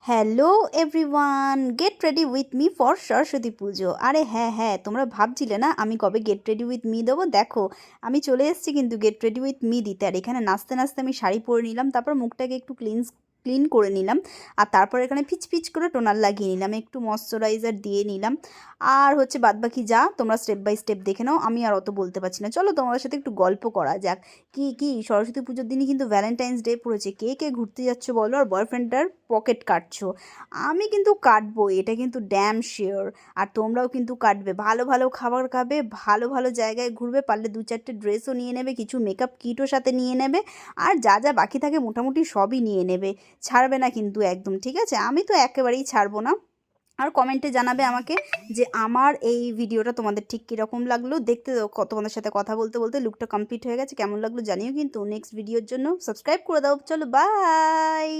Hello everyone, get ready with me for Saraswati পুজো। আরে হ্যাঁ হ্যাঁ, তোমরা ভাবছিলে না আমি কবে গেট রেডি উইথ মি দেবো? দেখো, আমি চলে এসেছি কিন্তু গেট রেডি উইথ মি দিতে। আর এখানে নাচতে নাচতে আমি শাড়ি পরে নিলাম, তারপর মুখটাকে একটু ক্লিন করে নিলাম। আর তারপর এখানে পিচ পিচ করে টোনার লাগিয়ে নিলাম, একটু ময়শ্চারাইজার দিয়ে নিলাম। আর হচ্ছে বাদবাকি যা তোমরা স্টেপ বাই স্টেপ দেখে নাও, আমি আর অত বলতে পারছি না। চলো তোমাদের সাথে একটু গল্প করা যাক। কি সরস্বতী পুজোর দিনই কিন্তু ভ্যালেন্টাইন্স ডে পড়েছে, কে কে ঘুরতে যাচ্ছো বলো আর বয়ফ্রেন্ডটার পকেট কাটছো? আমি কিন্তু কাটবো, এটা কিন্তু ড্যাম শিওর। আর তোমরাও কিন্তু কাটবে, ভালো ভালো খাবার খাবে, ভালো ভালো জায়গায় ঘুরবে, পারলে দু চারটে ড্রেসও নিয়ে নেবে, কিছু মেকআপ কিটও সাথে নিয়ে নেবে। আর যা যা বাকি থাকে মোটামুটি সবই নিয়ে নেবে, ছাড়বে না কিন্তু একদম, ঠিক আছে? আমি তো একেবারেই ছাড়বো না। আর কমেন্টে জানাবে আমাকে যে আমার এই ভিডিওটা তোমাদের ঠিক কীরকম লাগলো দেখতে। তোমাদের সাথে কথা বলতে বলতে লুকটা কমপ্লিট হয়ে গেছে, কেমন লাগলো জানিও কিন্তু। নেক্সট ভিডিওর জন্য সাবস্ক্রাইব করে দাও। চলো বাই।